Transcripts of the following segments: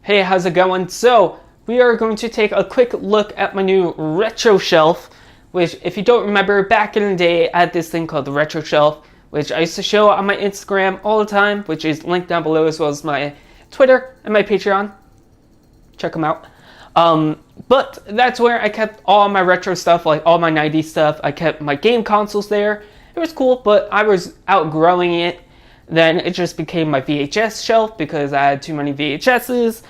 Hey, how's it going? So, we are going to take a quick look at my new retro shelf, which, if you don't remember, back in the day, I had this thing called the retro shelf, which I used to show on my Instagram all the time, which is linked down below, as well as my Twitter and my Patreon. Check them out. But that's where I kept all my retro stuff, like all my 90s stuff. I kept my game consoles there. It was cool, but I was outgrowing it. Then it just became my VHS shelf because I had too many VHSs.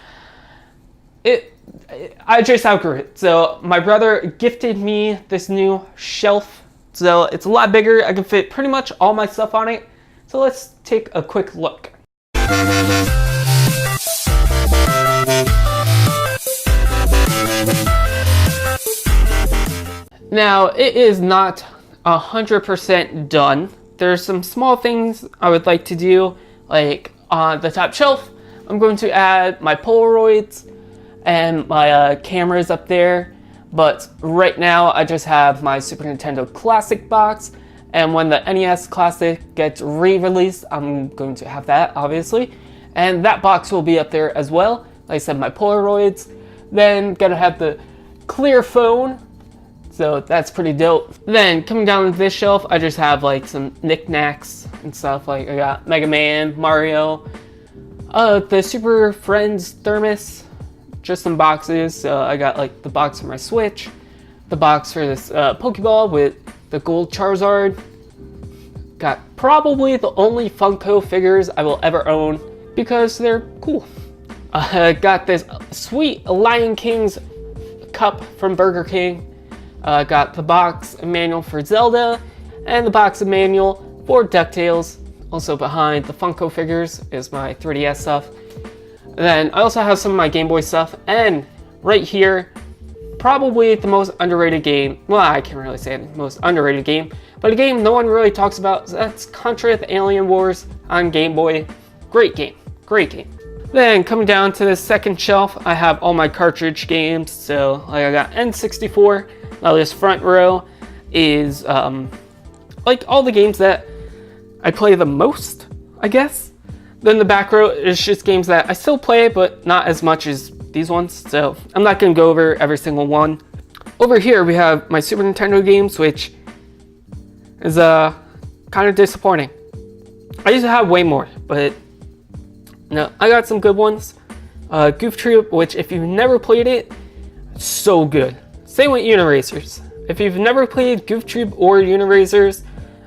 I just outgrew it. So my brother gifted me this new shelf. So it's a lot bigger. I can fit pretty much all my stuff on it. So let's take a quick look. Now, it is not 100% done. There's some small things I would like to do, like on the top shelf, I'm going to add my Polaroids and my cameras up there, but right now I just have my Super Nintendo Classic box, and when the NES Classic gets re-released, I'm going to have that, obviously, and that box will be up there as well. Like I said, my Polaroids, then gonna have the clear phone, so that's pretty dope. Then coming down this shelf, I just have like some knickknacks and stuff. Like I got Mega Man, Mario, the Super Friends thermos, just some boxes. So I got like the box for my Switch, the box for this Pokeball with the gold Charizard. Got probably the only Funko figures I will ever own because they're cool. I got this sweet Lion King's cup from Burger King. Got the box manual for Zelda and the box manual for DuckTales. Also behind the Funko figures is my 3DS stuff. Then I also have some of my Game Boy stuff, and right here, probably the most underrated game. Well, I can't really say the most underrated game, but a game no one really talks about. That's Contra the Alien Wars on Game Boy. Great game, great game. Then coming down to the second shelf, I have all my cartridge games. So like I got N64. Now this front row is like all the games that I play the most, I guess. Then the back row is just games that I still play, but not as much as these ones. So I'm not gonna go over every single one. Over here we have my Super Nintendo games, which is kind of disappointing. I used to have way more, but no, I got some good ones. Goof Troop, which if you've never played it, it's so good. Same with Uniracers. If you've never played Goof Troop or Uniracers,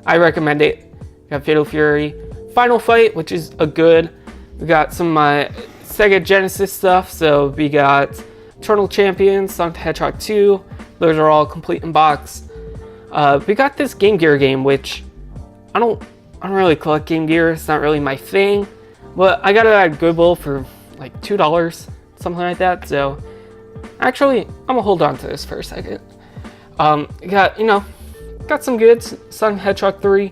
I recommend it. We got Fatal Fury, Final Fight, which is a good. We got some of my Sega Genesis stuff. So we got Eternal Champions, Sonic the Hedgehog 2. Those are all complete in box. We got this Game Gear game, which I don't really collect Game Gear. It's not really my thing. But I got it at Goodwill for like $2, something like that. So actually, I'm gonna hold on to this for a second. Got some good Sonic the Hedgehog 3,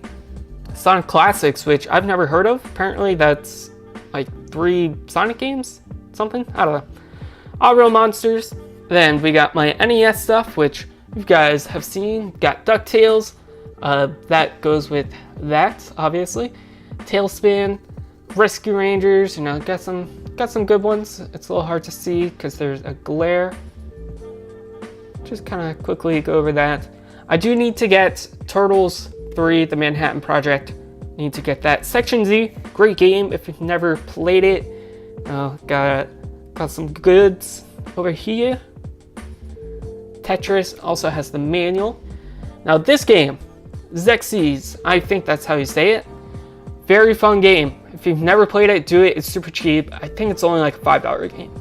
Sonic Classics, which I've never heard of. Apparently that's like 3 Sonic games, something, I don't know. All Real Monsters. Then we got my NES stuff, which you guys have seen. Got DuckTales, that goes with that, obviously. Tailspin, Rescue Rangers, got some good ones. It's a little hard to see because there's a glare. Just kind of quickly go over that. I do need to get Turtles 3, The Manhattan Project. Need to get that. Section Z, great game if you've never played it. Got some goods over here. Tetris also has the manual. Now this game, Xerxes, I think that's how you say it. Very fun game. If you've never played it, do it. It's super cheap. I think it's only like a $5 game.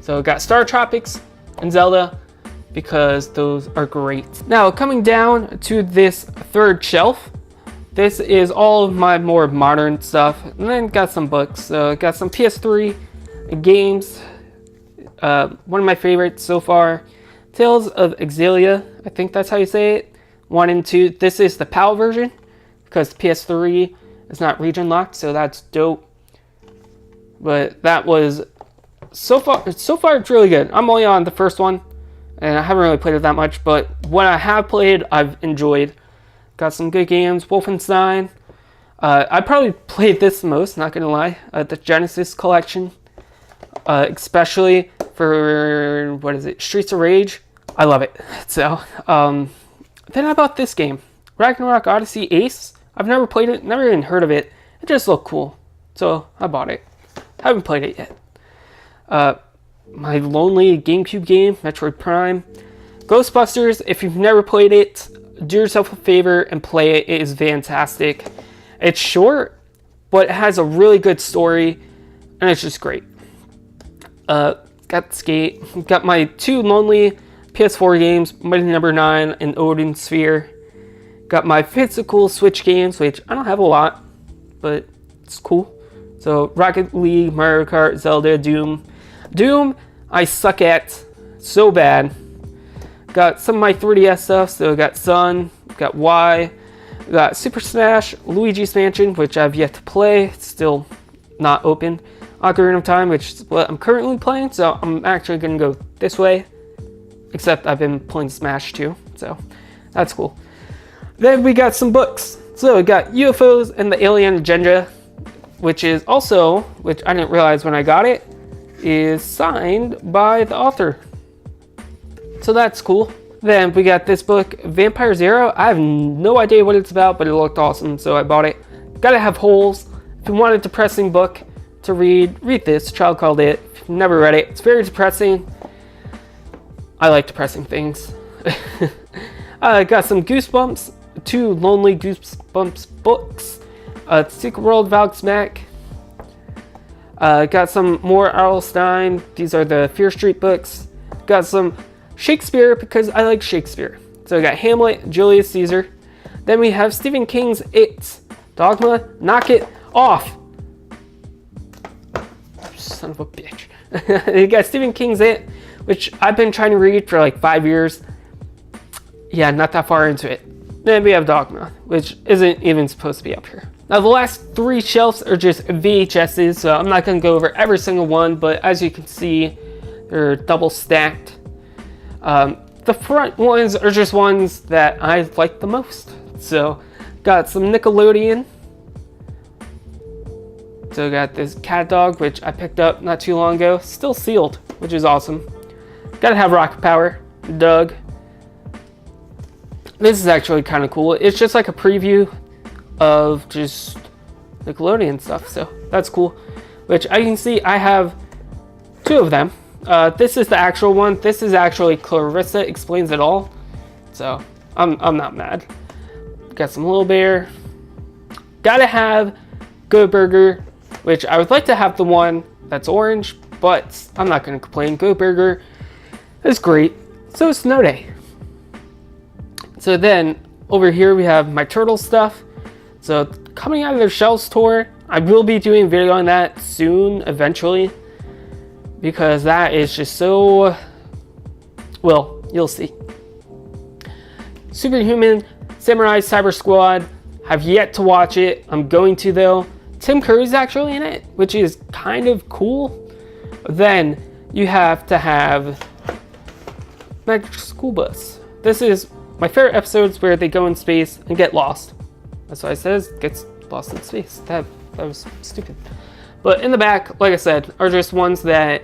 So got Star Tropics and Zelda because those are great. Now coming down to this third shelf, this is all of my more modern stuff, and then got some books. So got some PS3 games. One of my favorites so far, Tales of Xillia. I think that's how you say it. 1 and 2. This is the PAL version because PS3 it's not region locked, so that's dope. But that was so far it's really good. I'm only on the first one, and I haven't really played it that much, but what I have played, I've enjoyed. Got some good games. Wolfenstein. I probably played this the most, not gonna lie. The Genesis collection. especially for, what is it, Streets of Rage. I love it. So, then I bought this game, Ragnarok Odyssey Ace. I've never played it, never even heard of it. It just looked cool, so I bought it. Haven't played it yet. My lonely GameCube game, Metroid Prime. Ghostbusters, if you've never played it, do yourself a favor and play it. It is fantastic. It's short, but it has a really good story, and it's just great. Got Skate. Got my 2 lonely PS4 games, Mighty Number 9 and Odin Sphere. Got my physical Switch games, which I don't have a lot, but it's cool. So Rocket League, Mario Kart, Zelda, Doom. Doom, I suck at so bad. Got some of my 3DS stuff, so got Sun, got Y, got Super Smash, Luigi's Mansion, which I've yet to play, it's still not open. Ocarina of Time, which is what I'm currently playing, so I'm actually going to go this way. Except I've been playing Smash too, so that's cool. Then we got some books. So we got UFOs and the Alien Agenda, which is also, which I didn't realize when I got it, is signed by the author. So that's cool. Then we got this book, Vampire Zero. I have no idea what it's about, but it looked awesome, so I bought it. Gotta have holes. If you want a depressing book to read this. Child Called It. If you've never read it, it's very depressing. I like depressing things. I got some Goosebumps, 2 lonely Goosebumps books. Secret World of Alex Mack. Got some more R.L. Stine. These are the Fear Street books. Got some Shakespeare because I like Shakespeare. So I got Hamlet, Julius Caesar. Then we have Stephen King's It. Dogma, Knock It Off. Son of a bitch. You got Stephen King's It, which I've been trying to read for like 5 years. Yeah, not that far into it. Then we have Dogma, which isn't even supposed to be up here. Now the last 3 shelves are just VHSs, so I'm not going to go over every single one, but as you can see, they're double stacked. The front ones are just ones that I like the most. So, got some Nickelodeon. So got this Cat Dog, which I picked up not too long ago. Still sealed, which is awesome. Gotta have Rocket Power, Doug. This is actually kind of cool. It's just like a preview of just Nickelodeon stuff, so that's cool. Which I can see I have 2 of them. This is the actual one. This is actually Clarissa Explains It All. So I'm not mad. Got some Little Bear. Gotta have Go Burger, which I would like to have the one that's orange, but I'm not gonna complain. Go Burger is great. So is Snow Day. So then over here we have my Turtle stuff. So coming out of their Shells tour, I will be doing a video on that soon, eventually, because that is just so, well, you'll see. Superhuman Samurai Cyber Squad, have yet to watch it. I'm going to though. Tim Curry's actually in it, which is kind of cool. Then you have to have Magic School Bus. This is my favorite episodes where they go in space and get lost. That's what I said, gets lost in space. That was stupid. But in the back, like I said, are just ones that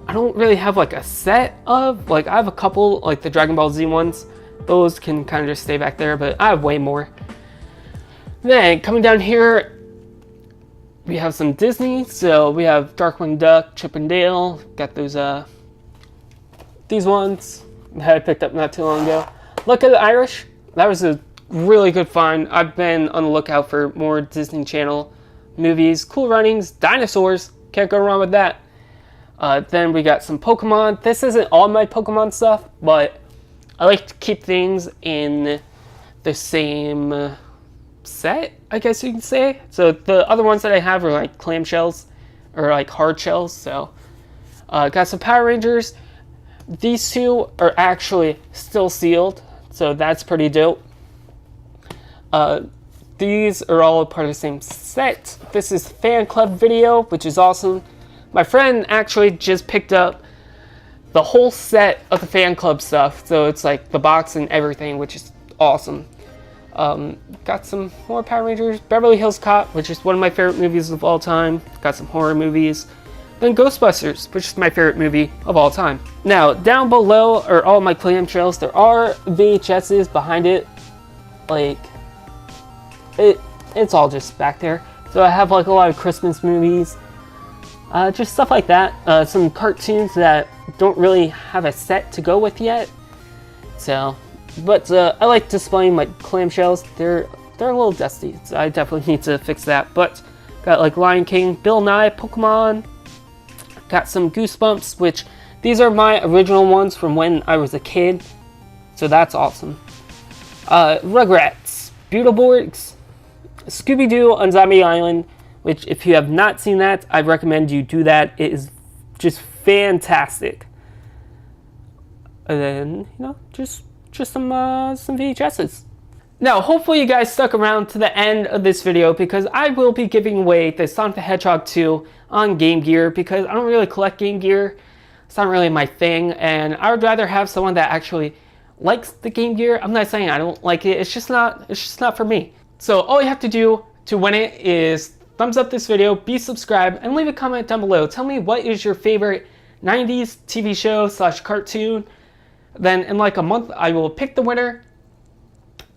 I don't really have like a set of. Like I have a couple, like the Dragon Ball Z ones. Those can kind of just stay back there, but I have way more. Then coming down here, we have some Disney. So we have Darkwing Duck, Chip and Dale. Got those these ones that I picked up not too long ago. Look at the Irish. That was a really good find. I've been on the lookout for more Disney Channel movies. Cool Runnings, dinosaurs. Can't go wrong with that. Then we got some Pokemon. This isn't all my Pokemon stuff, but I like to keep things in the same set, I guess you can say. So the other ones that I have are like clamshells or like hard shells. So got some Power Rangers. These 2 are actually still sealed, so that's pretty dope. These are all part of the same set. This is fan club video, which is awesome. My friend actually just picked up the whole set of the fan club stuff, so it's like the box and everything, which is awesome. Got some more Power Rangers. Beverly Hills Cop, which is one of my favorite movies of all time. Got some horror movies. than Ghostbusters, which is my favorite movie of all time. Now, down below are all my clamshells. There are VHSs behind it. Like, it's all just back there. So I have like a lot of Christmas movies, just stuff like that. Some cartoons that don't really have a set to go with yet. So, but I like displaying my clamshells. They're a little dusty, so I definitely need to fix that. But got like Lion King, Bill Nye, Pokemon. Got some Goosebumps, which these are my original ones from when I was a kid. So that's awesome. Rugrats, Beetleborgs, Scooby-Doo on Zombie Island, which if you have not seen that, I recommend you do that. It is just fantastic. And then, you know, just some VHSs. Now, hopefully you guys stuck around to the end of this video because I will be giving away the Sonic the Hedgehog 2 on Game Gear because I don't really collect Game Gear. It's not really my thing, and I would rather have someone that actually likes the Game Gear. I'm not saying I don't like it. It's just not for me. So all you have to do to win it is thumbs up this video, be subscribed, and leave a comment down below. Tell me what is your favorite 90s TV show / cartoon. Then in like a month, I will pick the winner,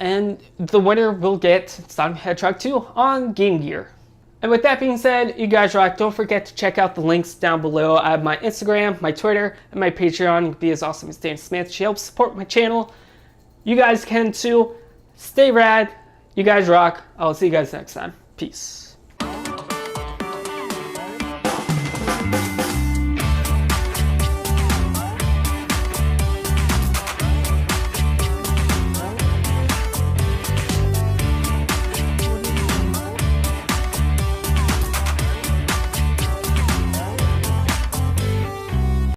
and the winner will get Sonic the Hedgehog 2 on Game Gear. And with that being said, you guys rock. Don't forget to check out the links down below. I have my Instagram, my Twitter, and my Patreon. You can be as awesome as Dan Smith. She helps support my channel. You guys can too. Stay rad. You guys rock. I'll see you guys next time. Peace.